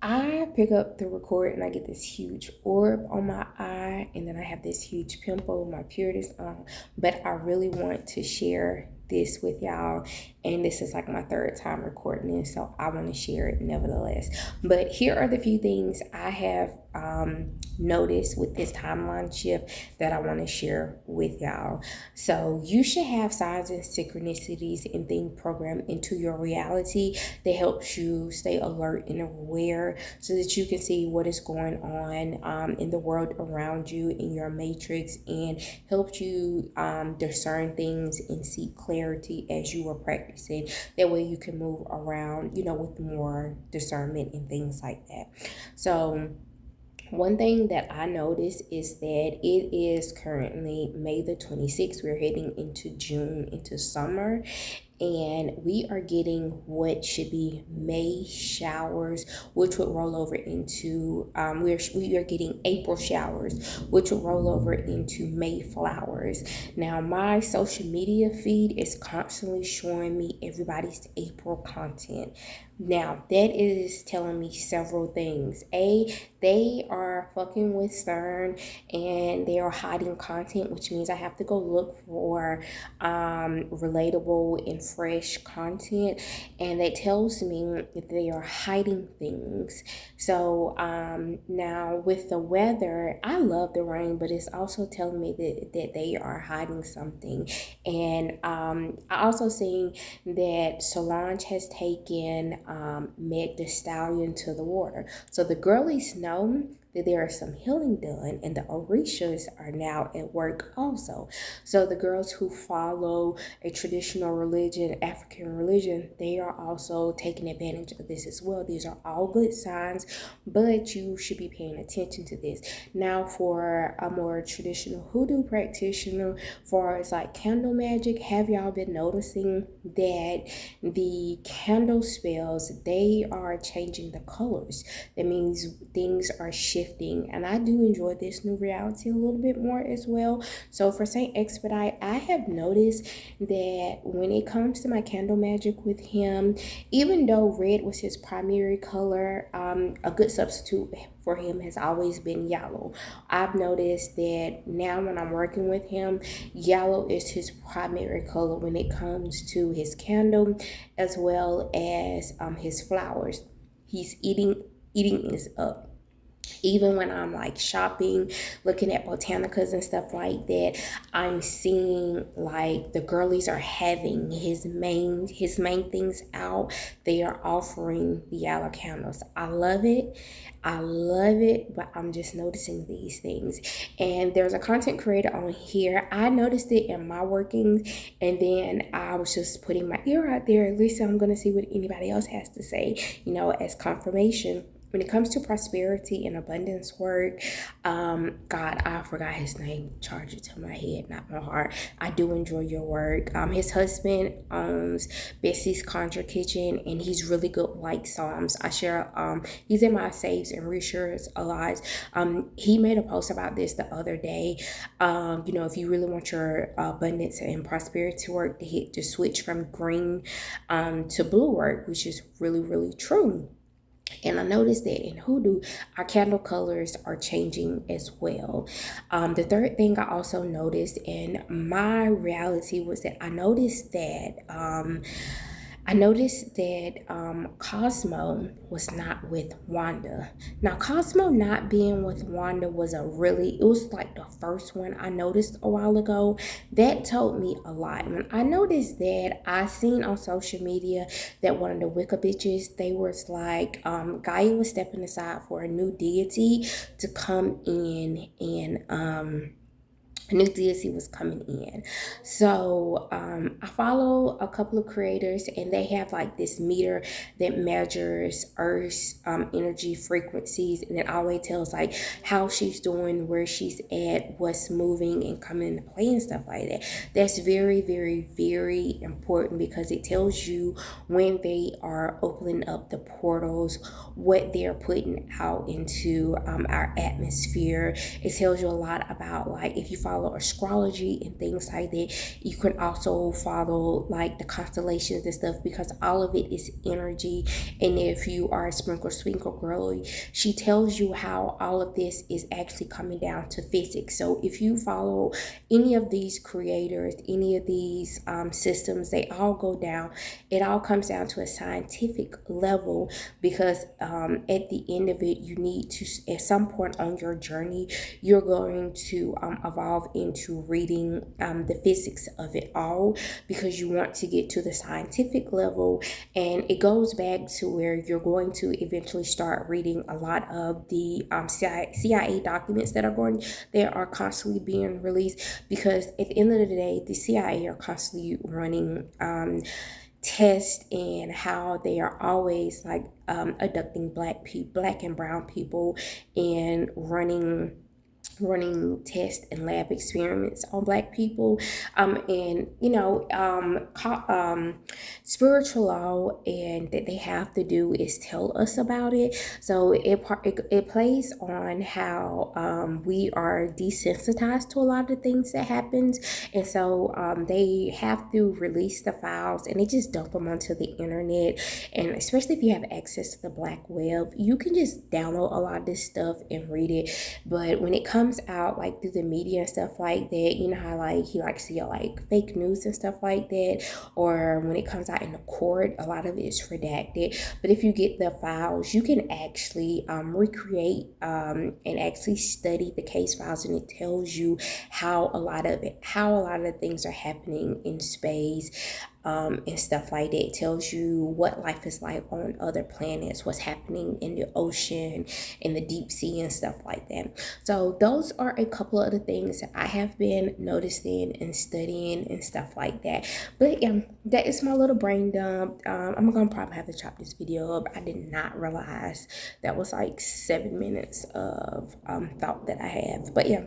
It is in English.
I pick up the record and I get this huge orb on my eye, and then I have this huge pimple, my purities on. But I really want to share this with y'all, and this is like my third time recording it, so I want to share it nevertheless. But here are the few things I have noticed with this timeline shift that I want to share with y'all. So you should have signs and synchronicities and things programmed into your reality that helps you stay alert and aware so that you can see what is going on in the world around you in your matrix, and helps you discern things and seek clarity as you are practicing. That way you can move around, with more discernment and things like that. So one thing that I noticed is that it is currently May the 26th. We're heading into June, into summer, and we are getting what should be May showers, which would roll over into we are getting April showers, which will roll over into May flowers. Now my social media feed is constantly showing me everybody's April content. Now that is telling me several things. They are fucking with Stern and they are hiding content, which means I have to go look for relatable and fresh content, and that tells me that they are hiding things. So now with the weather, I love the rain, but it's also telling me that they are hiding something. And I also seen that Solange has taken Meg the Stallion to the water. So the girlies know that there is some healing done, and the Orishas are now at work also. So the girls who follow a traditional religion, African religion, they are also taking advantage of this as well. These are all good signs, but you should be paying attention to this. Now for a more traditional hoodoo practitioner, for as like candle magic, have y'all been noticing that the candle spells, they are changing the colors? That means things are shifting, and I do enjoy this new reality a little bit more as well. So for Saint Expedite, I have noticed that when it comes to my candle magic with him, even though red was his primary color, a good substitute for him has always been yellow. I've noticed that now when I'm working with him, yellow is his primary color when it comes to his candle as well as his flowers. He's eating is up. Even when I'm like shopping, looking at botanicas and stuff like that, I'm seeing like the girlies are having his main things out. They are offering the yellow candles. I love it, but I'm just noticing these things. And there's a content creator on here. I noticed it in my workings, and then I was just putting my ear out there. At least I'm gonna see what anybody else has to say, as confirmation. When it comes to prosperity and abundance work, God, I forgot his name. Charge it to my head, not my heart. I do enjoy your work. His husband owns Bessie's Conjure Kitchen, and he's really good with like Psalms. I share, he's in my saves and reassures a lot. He made a post about this the other day. If you really want your abundance and prosperity work to switch from green to blue work, which is really, really true. And I noticed that in hoodoo, our candle colors are changing as well. The third thing I also noticed in my reality was that I noticed that Cosmo was not with Wanda. Now, Cosmo not being with Wanda it was like the first one I noticed a while ago. That told me a lot. When I noticed that, I seen on social media that one of the Wicca bitches, they was like, Gaia was stepping aside for a new deity to come in, and a new deity was coming in. So I follow a couple of creators, and they have like this meter that measures Earth's energy frequencies, and it always tells like how she's doing, where she's at, what's moving and coming into play and stuff like that. That's very, very, very important, because it tells you when they are opening up the portals, what they're putting out into our atmosphere. It tells you a lot about, like, if you follow follow astrology and things like that. You can also follow like the constellations and stuff, because all of it is energy. And if you are a sprinkle girly, she tells you how all of this is actually coming down to physics. So if you follow any of these creators, any of these systems, they all go down. It all comes down to a scientific level, because at the end of it, you need to, at some point on your journey, you're going to evolve into reading the physics of it all, because you want to get to the scientific level. And it goes back to where you're going to eventually start reading a lot of the CIA documents that are constantly being released, because at the end of the day, the CIA are constantly running tests, and how they are always like abducting black and brown people, and running tests and lab experiments on black people. And spiritual law, and that they have to do is tell us about it. So it plays on how we are desensitized to a lot of the things that happens. And so they have to release the files, and they just dump them onto the internet. And especially if you have access to the black web, you can just download a lot of this stuff and read it. But when it comes out like through the media and stuff like that, you know how like he likes to get like fake news and stuff like that, or when it comes out in the court, a lot of it is redacted. But if you get the files, you can actually recreate and actually study the case files, and it tells you how a lot of the things are happening in space. And stuff like that. It tells you what life is like on other planets, what's happening in the ocean, in the deep sea, and stuff like that. So those are a couple of the things that I have been noticing and studying and stuff like that. But yeah, that is my little brain dump. I'm gonna probably have to chop this video up. I did not realize that was like 7 minutes of thought that I have. But yeah,